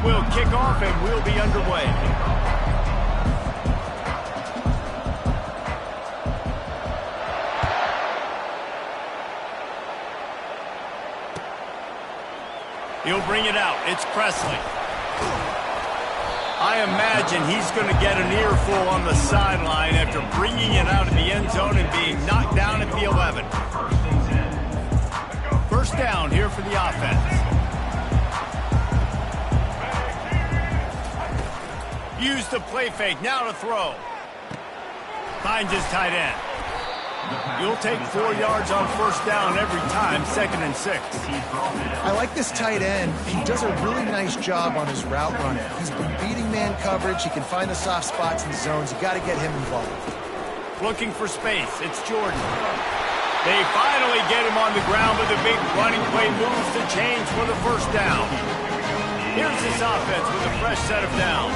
will kick off and we'll be underway. He'll bring it out. It's Presley. I imagine he's going to get an earful on the sideline after bringing it out of the end zone and being knocked down at the 11. First down here for the offense. Use the play fake. Now to throw. Finds his tight end. You'll take 4 yards on first down every time, 2nd and 6. I like this tight end. He does a really nice job on his route running. He's been beating man coverage. He can find the soft spots in zones. You got to get him involved. Looking for space. It's Jordan. They finally get him on the ground with a big running play moves the chains for the first down. Here's this offense with a fresh set of downs.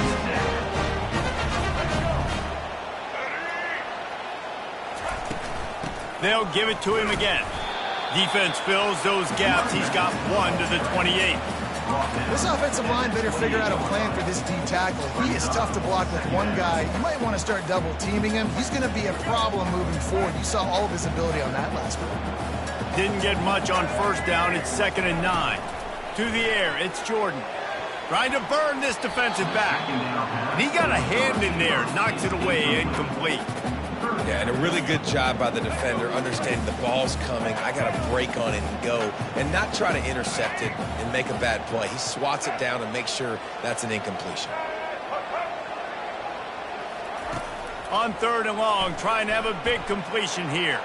They'll give it to him again. Defense fills those gaps. He's got 1 to the 28. This offensive line better figure out a plan for this D tackle. He is tough to block with one guy. You might want to start double teaming him. He's going to be a problem moving forward. You saw all of his ability on that last one. Didn't get much on first down. It's 2nd and 9. To the air, it's Jordan. Trying to burn this defensive back. And he got a hand in there. Knocks it away, incomplete. Yeah, and a really good job by the defender understanding the ball's coming. I got to break on it and go and not try to intercept it and make a bad play. He swats it down and makes sure that's an incompletion. On 3rd and long, trying to have a big completion here.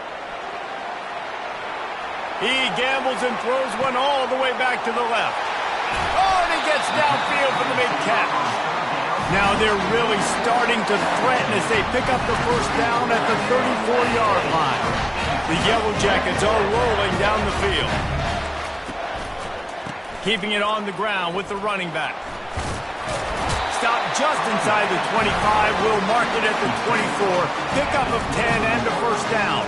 He gambles and throws one all the way back to the left. Oh, and he gets downfield for the big catch. Now they're really starting to threaten as they pick up the first down at the 34-yard line. The Yellow Jackets are rolling down the field. Keeping it on the ground with the running back. Stop just inside the 25. Will mark it at the 24. Pickup of 10 and a first down.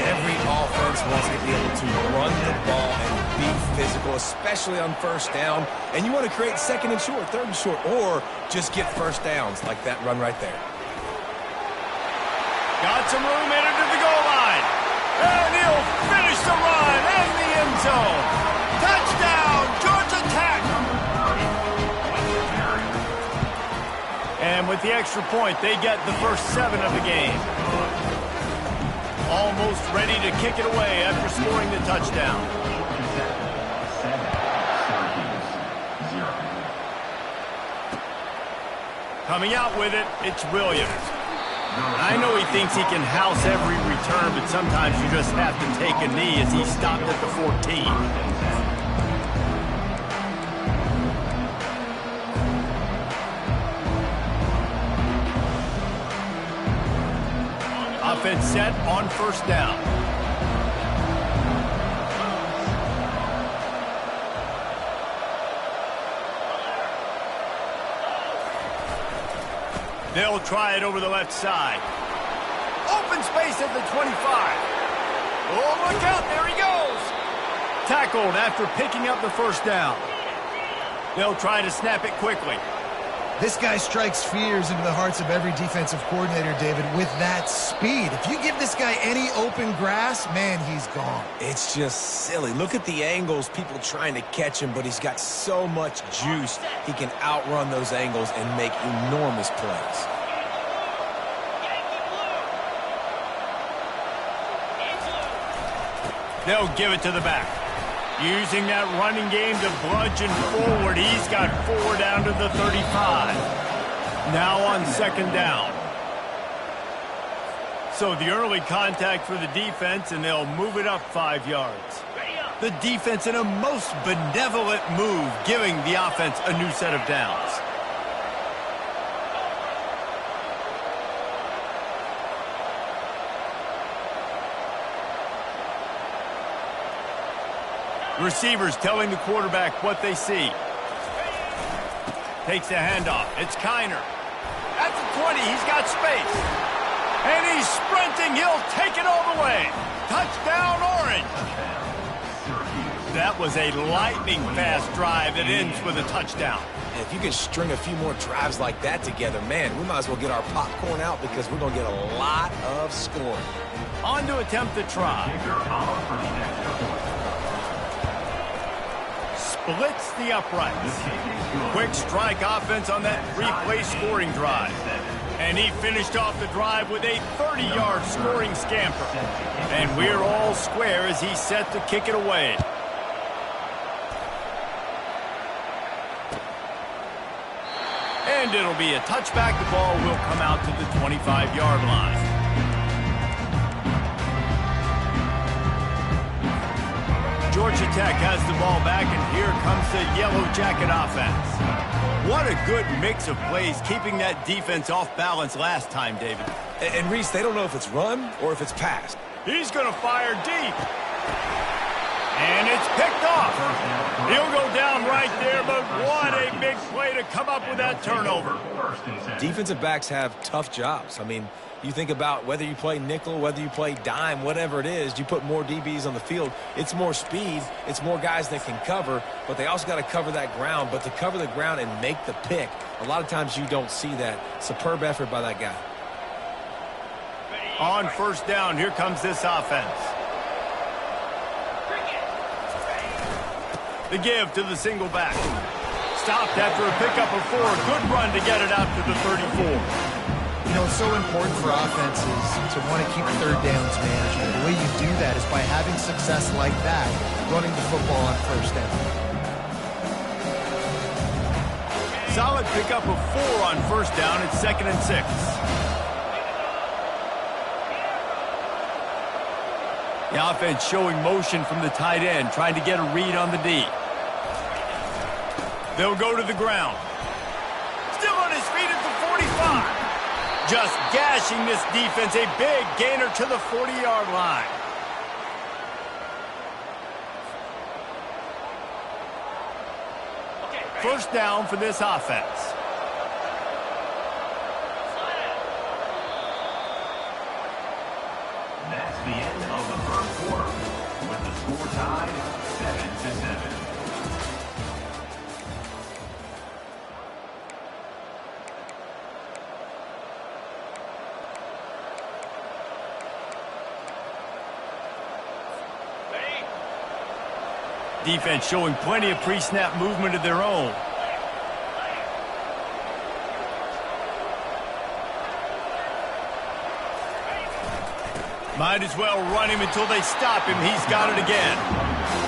Every offense wants to be able to run the ball and be physical, especially on first down. And you want to create 2nd and short, 3rd and short, or just get first downs like that run right there. Got some room in it to the goal line. And he'll finish the run in the end zone. Touchdown, Georgia Tech. And with the extra point, they get the first 7 of the game. Almost ready to kick it away after scoring the touchdown. Coming out with it, it's Williams. I know he thinks he can house every return, but sometimes you just have to take a knee as he stopped at the 14. Offense set on first down. They'll try it over the left side. Open space at the 25. Oh, look out, there he goes. Tackled after picking up the first down. They'll try to snap it quickly. This guy strikes fears into the hearts of every defensive coordinator, David, with that speed. If you give this guy any open grass, man, he's gone. It's just silly. Look at the angles, people trying to catch him, but he's got so much juice. He can outrun those angles and make enormous plays. They'll give it to the back. Using that running game to bludgeon forward. He's got 4 down to the 35. Now on 2nd down. So the early contact for the defense, and they'll move it up 5 yards. The defense in a most benevolent move, giving the offense a new set of downs. Receivers telling the quarterback what they see. Takes the handoff. It's Kiner. At the 20, he's got space. And he's sprinting. He'll take it all the way. Touchdown, Orange. That was a lightning fast drive that ends with a touchdown. If you can string a few more drives like that together, man, we might as well get our popcorn out because we're going to get a lot of scoring. On to attempt the try. Splits the uprights. Quick strike offense on that three-play scoring drive. And he finished off the drive with a 30-yard scoring scamper. And we're all square as he's set to kick it away. And it'll be a touchback. The ball will come out to the 25-yard line. Georgia Tech has the ball back, and here comes the Yellow Jacket offense. What a good mix of plays, keeping that defense off balance last time, David. And Reese, they don't know if it's run or if it's passed. He's going to fire deep. And it's picked off. He'll go down right there, but what a big play to come up with that turnover. Defensive backs have tough jobs. I mean, you think about whether you play nickel, whether you play dime, whatever it is, you put more DBs on the field. It's more speed. It's more guys that can cover, but they also got to cover that ground. But to cover the ground and make the pick, a lot of times you don't see that. Superb effort by that guy. On first down, here comes this offense. The give to the single back. Stopped after a pickup of 4. Good run to get it out to the 34. You know, it's so important for offenses to want to keep third downs manageable. The way you do that is by having success like that, running the football on first down. Solid pickup of 4 on first down. It's 2nd and 6. The offense showing motion from the tight end, trying to get a read on the D. They'll go to the ground. Still on his feet at the 45. Just gashing this defense, a big gainer to the 40-yard line. First down for this offense. That's the end of the first quarter, with the score tied 7-7. Defense showing plenty of pre-snap movement of their own. Might as well run him until they stop him. He's got it again.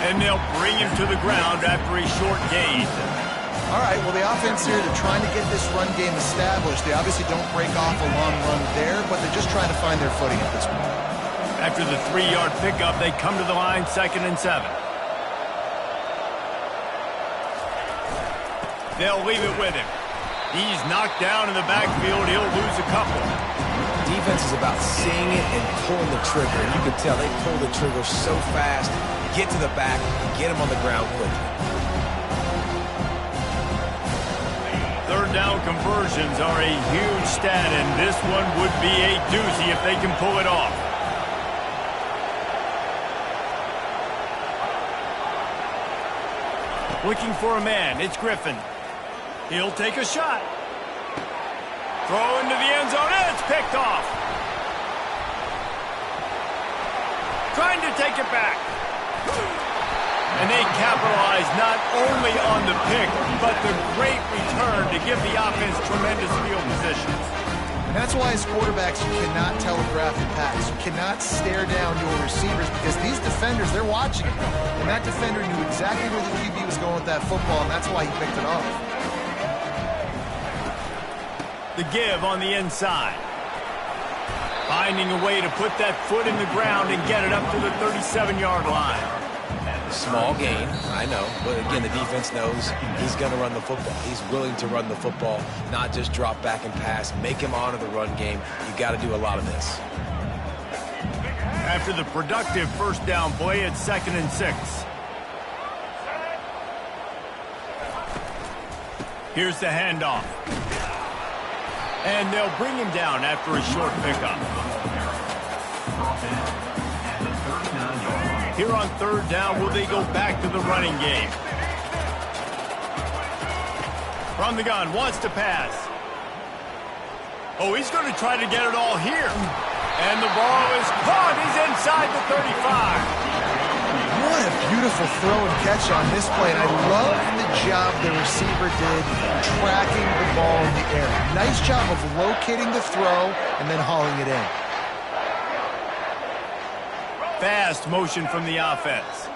And they'll bring him to the ground after a short gain. All right, well, the offense here, they're trying to get this run game established. They obviously don't break off a long run there, but they're just trying to find their footing at this point. After the 3-yard pickup, they come to the line, 2nd and 7. They'll leave it with him. He's knocked down in the backfield. He'll lose a couple. Defense is about seeing it and pulling the trigger. And you can tell they pull the trigger so fast, get to the back, get him on the ground quickly. Third down conversions are a huge stat, and this one would be a doozy if they can pull it off. Looking for a man. It's Griffin. He'll take a shot. Throw into the end zone. It's picked off. Trying to take it back. And they capitalize not only on the pick, but the great return to give the offense tremendous field position. And that's why as quarterbacks, you cannot telegraph the pass. You cannot stare down your receivers because these defenders, they're watching it. And that defender knew exactly where the QB was going with that football, and that's why he picked it off. The give on the inside. Finding a way to put that foot in the ground and get it up to the 37-yard line. Small gain, I know. But again, the defense knows he's going to run the football. He's willing to run the football, not just drop back and pass. Make him honor the run game. You got to do a lot of this. After the productive first down play, it's 2nd and 6. Here's the handoff. And they'll bring him down after a short pickup. Here on third down, will they go back to the running game? From the gun, wants to pass. Oh, he's going to try to get it all here. And the ball is caught. He's inside the 35. What a beautiful throw and catch on this play. And I love the job the receiver did tracking the ball in the air. Nice job of locating the throw and then hauling it in. Fast motion from the offense.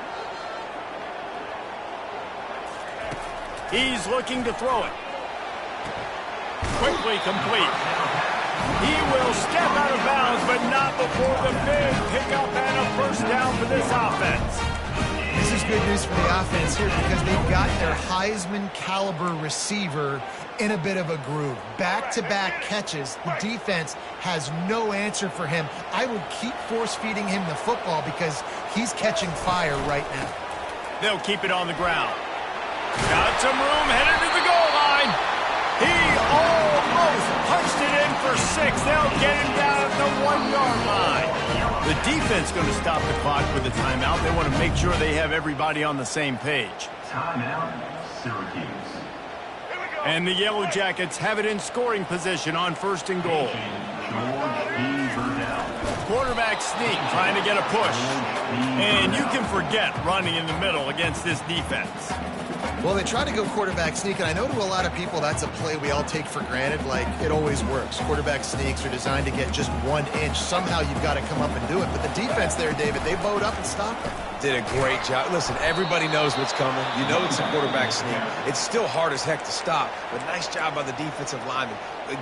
He's looking to throw it. Quickly complete. He will step out of bounds, but not before the big pickup and a first down for this offense. This is good news for the offense here because they've got their Heisman caliber receiver in a bit of a groove. Back-to-back catches. The defense has no answer for him. I would keep force-feeding him the football because he's catching fire right now. They'll keep it on the ground. Got some room, headed to the goal line. He almost punched it in for 6. They'll get him down at the 1-yard line. The defense going to stop the clock with a timeout. They want to make sure they have everybody on the same page. Timeout, Syracuse. And the Yellow Jackets have it in scoring position on 1st and goal. Quarterback sneak, trying to get a push. And you can forget running in the middle against this defense. Well, they try to go quarterback sneak, and I know to a lot of people that's a play we all take for granted, like it always works. Quarterback sneaks are designed to get just 1 inch. Somehow you've got to come up and do it. But the defense there, David, they bowed up and stopped it. Did a great job. Listen, everybody knows what's coming. You know it's a quarterback sneak. It's still hard as heck to stop, but nice job by the defensive lineman.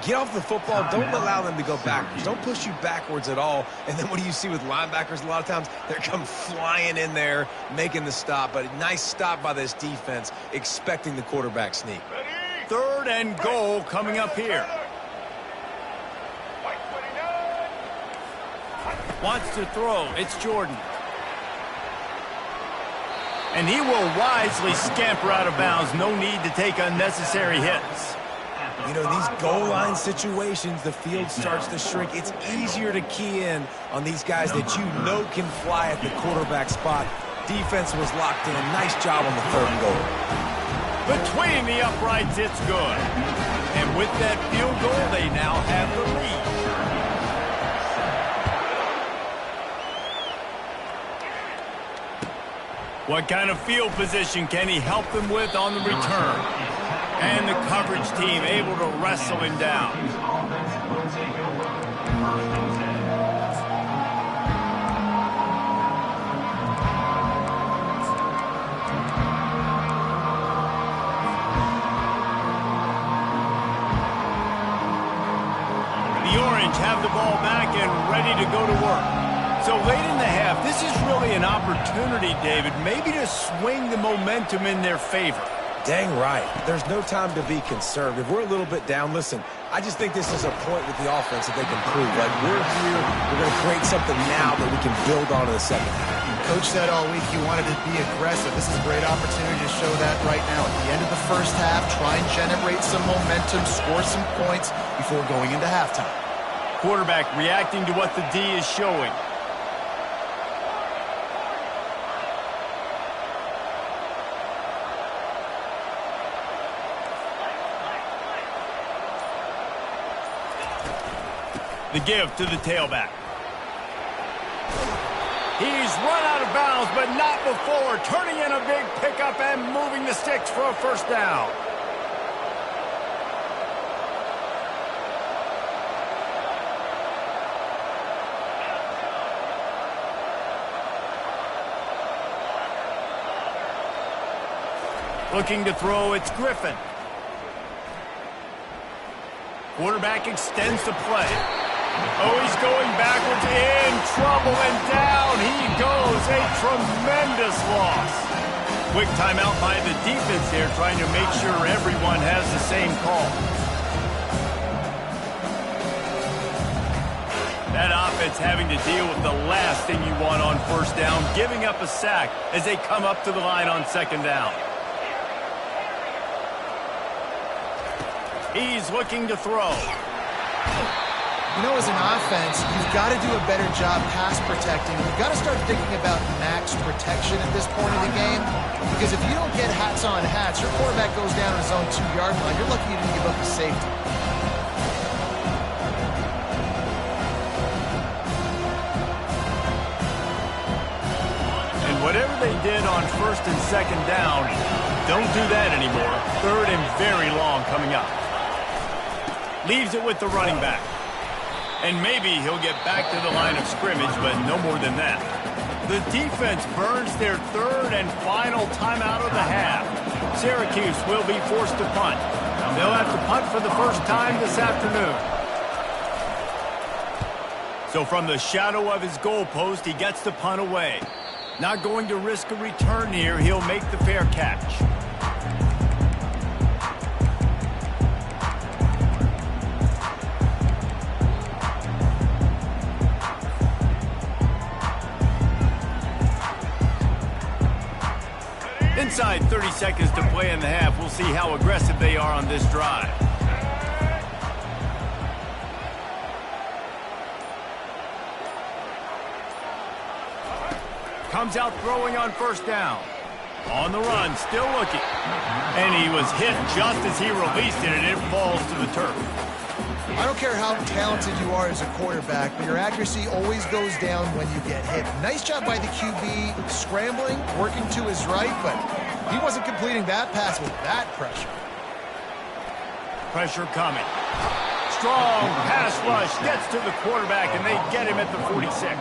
Get off the football. Don't allow them to go backwards. Don't push you backwards at all. And then what do you see with linebackers? A lot of times they come flying in there, making the stop. But a nice stop by this defense, expecting the quarterback sneak. 3rd and goal coming up here. Wants to throw. It's Jordan. And he will wisely scamper out of bounds. No need to take unnecessary hits. You know, these goal line situations, the field starts to shrink. It's easier to key in on these guys that you know can fly at the quarterback spot. Defense was locked in. Nice job on the 3rd and goal. Between the uprights, it's good. And with that field goal, they now have the lead. What kind of field position can he help them with on the return? And the coverage team able to wrestle him down. The Orange have the ball back and ready to go to work. So late in the half, this is really an opportunity, David, maybe to swing the momentum in their favor. Dang right. There's no time to be conservative. We're a little bit down. Listen, I just think this is a point with the offense that they can prove. Like, we're here, we're going to create something now that we can build on in the second half. Coach said all week he wanted to be aggressive. This is a great opportunity to show that right now. At the end of the first half, try and generate some momentum, score some points before going into halftime. Quarterback reacting to what the D is showing. The give to the tailback. He's run out of bounds, but not before. Turning in a big pickup and moving the sticks for a first down. Looking to throw, it's Griffin. Quarterback extends the play. Oh, he's going backwards, in trouble, and down he goes. A tremendous loss. Quick timeout by the defense here, trying to make sure everyone has the same call. That offense having to deal with the last thing you want on first down, giving up a sack as they come up to the line on second down. He's looking to throw. You know, as an offense, you've got to do a better job pass protecting. You've got to start thinking about max protection at this point of the game. Because if you don't get hats on hats, your quarterback goes down in his own 2-yard line. You're lucky you didn't give up a safety. And whatever they did on first and second down, don't do that anymore. Third and very long coming up. Leaves it with the running back. And maybe he'll get back to the line of scrimmage, but no more than that. The defense burns their third and final timeout of the half. Syracuse will be forced to punt. They'll have to punt for the first time this afternoon. So from the shadow of his goalpost, he gets the punt away. Not going to risk a return here. He'll make the fair catch. Inside 30 seconds to play in the half. We'll see how aggressive they are on this drive. Comes out throwing on first down. On the run, still looking. And he was hit just as he released it, and it falls to the turf. I don't care how talented you are as a quarterback, but your accuracy always goes down when you get hit. Nice job by the QB scrambling, working to his right, but he wasn't completing that pass with that pressure. Pressure coming. Strong pass rush gets to the quarterback, and they get him at the 46.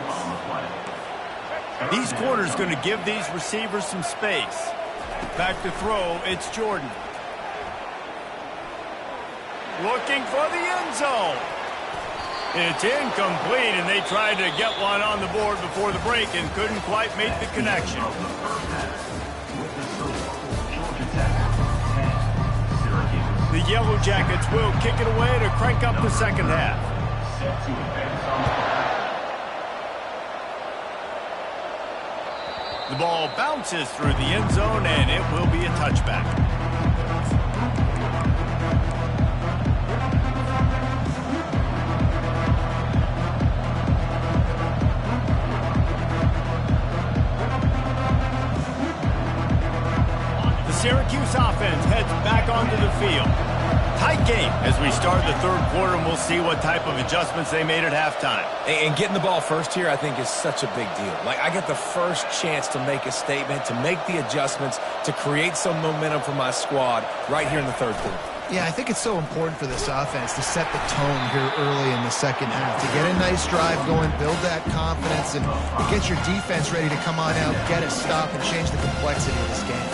These corners going to give these receivers some space. Back to throw, it's Jordan. Looking for the end zone. It's incomplete, and they tried to get one on the board before the break and couldn't quite make the connection. The Yellow Jackets will kick it away to crank up the second half. The ball bounces through the end zone, and it will be a touchback. Syracuse offense heads back onto the field. Tight game as we start the third quarter, and we'll see what type of adjustments they made at halftime. And getting the ball first here, I think, is such a big deal. Like, I get the first chance to make a statement, to make the adjustments, to create some momentum for my squad right here in the third quarter. Yeah, I think it's so important for this offense to set the tone here early in the second half, to get a nice drive going, build that confidence, and get your defense ready to come on out, get a stop, and change the complexity of this game.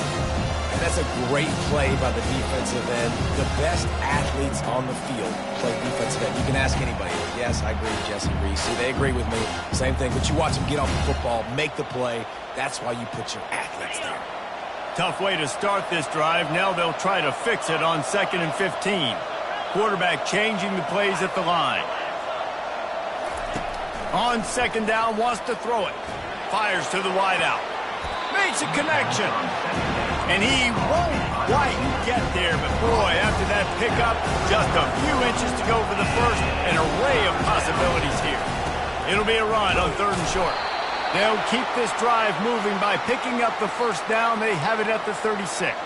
And that's a great play by the defensive end. The best athletes on the field play defensive end. You can ask anybody. Yes, I agree with Jesse Reese. They agree with me. Same thing. But you watch them get off the football, make the play. That's why you put your athletes there. Tough way to start this drive. Now they'll try to fix it on 2nd and 15. Quarterback changing the plays at the line. On second down, wants to throw it. Fires to the wideout. Makes a connection. And he won't quite get there, but boy, after that pickup, just a few inches to go for the first. An array of possibilities here. It'll be a run on 3rd and short. They'll keep this drive moving by picking up the first down. They have it at the 36.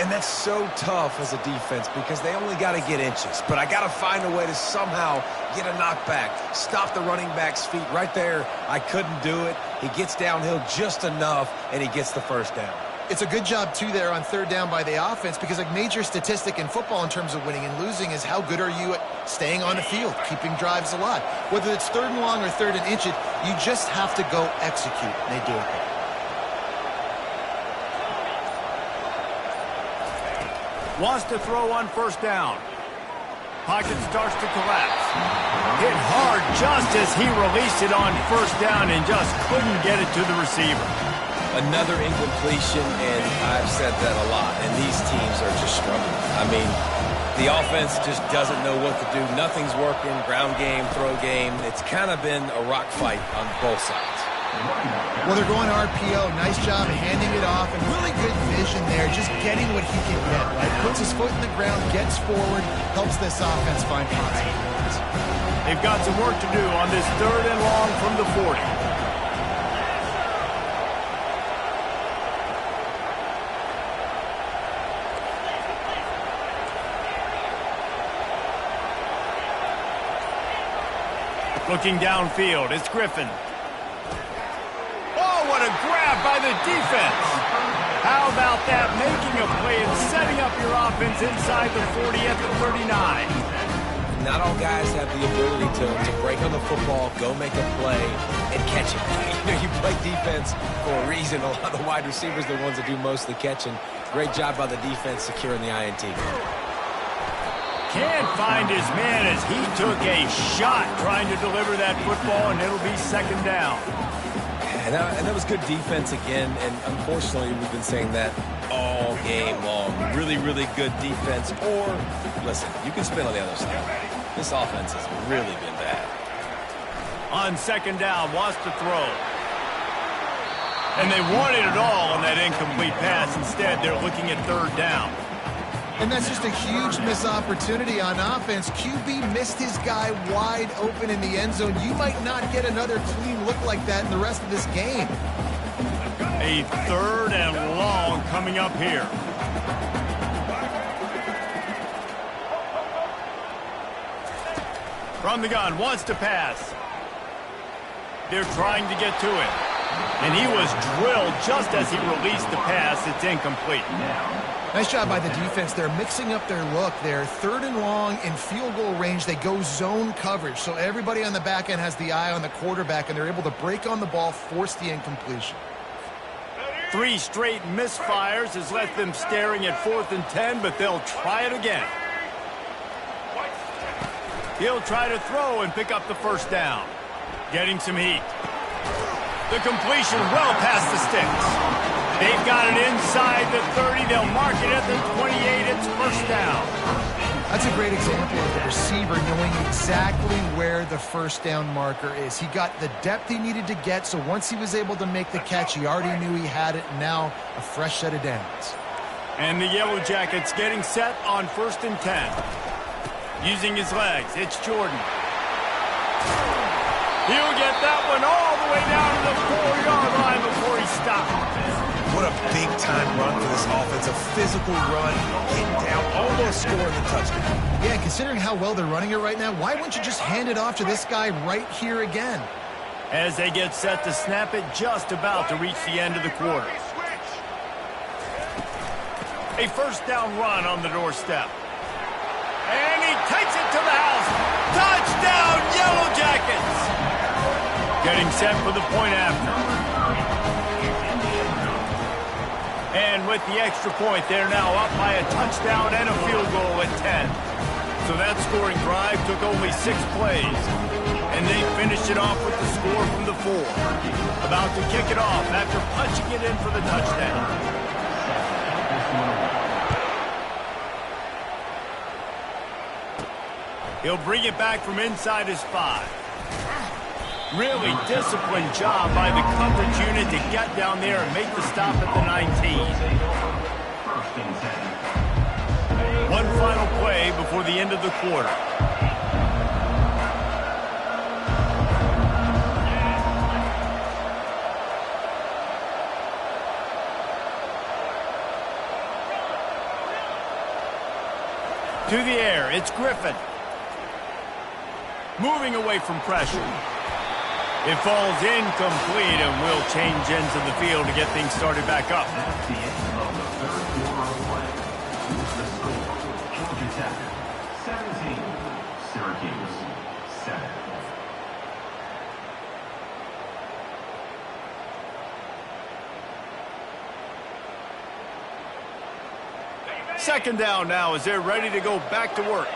And that's so tough as a defense because they only got to get inches. But I got to find a way to somehow get a knockback, stop the running back's feet right there. I couldn't do it. He gets downhill just enough, and he gets the first down. It's a good job, too, there on 3rd down by the offense because a major statistic in football in terms of winning and losing is how good are you at staying on the field, keeping drives alive. Whether it's 3rd and long or 3rd and inches, you just have to go execute, and they do it there. Wants to throw on 1st down. Pocket starts to collapse. Hit hard just as he released it on 1st down and just couldn't get it to the receiver. Another incompletion, and I've said that a lot, and these teams are just struggling. I mean, the offense just doesn't know what to do. Nothing's working, ground game, throw game. It's kind of been a rock fight on both sides. Well, they're going RPO. Nice job handing it off, and really good vision there, just getting what he can get, right? Puts his foot in the ground, gets forward, helps this offense find positive points. They've got some work to do on this 3rd and long from the 40. Looking downfield, it's Griffin. Oh, what a grab by the defense. How about that, making a play and setting up your offense inside the 40 at the 39. Not all guys have the ability to break on the football, go make a play, and catch it. You know, you play defense for a reason. A lot of the wide receivers are the ones that do most of the catching. Great job by the defense securing the INT. Can't find his man as he took a shot trying to deliver that football, and it'll be 2nd down. And that was good defense again, and unfortunately we've been saying that all game long. Really, really good defense. Or, listen, you can spin on the other side. This offense has really been bad. On 2nd down, wants to throw. And they wanted it all on that incomplete pass. Instead, they're looking at 3rd down. And that's just a huge missed opportunity on offense. QB missed his guy wide open in the end zone. You might not get another clean look like that in the rest of this game. A 3rd and long coming up here. From the gun, wants to pass. They're trying to get to it. And he was drilled just as he released the pass. It's incomplete. Nice job by the defense. They're mixing up their look. They're 3rd and long in field goal range. They go zone coverage. So everybody on the back end has the eye on the quarterback, and they're able to break on the ball, force the incompletion. 3 straight misfires has left them staring at 4th and 10, but they'll try it again. He'll try to throw and pick up the 1st down. Getting some heat. The completion well past the sticks. They've got it inside the 30. They'll mark it at the 28. It's 1st down. That's a great example of the receiver knowing exactly where the 1st down marker is. He got the depth he needed to get, so once he was able to make the catch, he already knew he had it. Now a fresh set of downs. And the Yellow Jackets getting set on 1st and 10. Using his legs, it's Jordan. He'll get that one all the way down to the 4-yard line before he stopped. What a big-time run for this offense. A physical run, getting down, almost scoring the touchdown. Yeah, considering how well they're running it right now, why wouldn't you just hand it off to this guy right here again? As they get set to snap it, just about to reach the end of the quarter. A 1st down run on the doorstep. And he takes it to the house. Touchdown, Yellow Jackets! Getting set for the point after. And with the extra point, they're now up by a touchdown and a field goal at 10. So that scoring drive took only 6 plays. And they finished it off with the score from the 4. About to kick it off after punching it in for the touchdown. He'll bring it back from inside his 5. Really disciplined job by the coverage unit to get down there and make the stop at the 19. 1 final play before the end of the quarter. To the air, it's Griffin. Moving away from pressure. It falls incomplete and will change ends of the field to get things started back up. That's the end of the 3rd quarter of play. Here's the score. Georgia Tech 17, Syracuse 7. Second down now as they're ready to go back to work.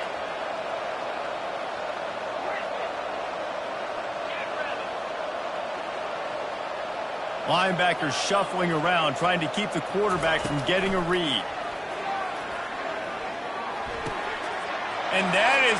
Linebackers shuffling around, trying to keep the quarterback from getting a read. And that is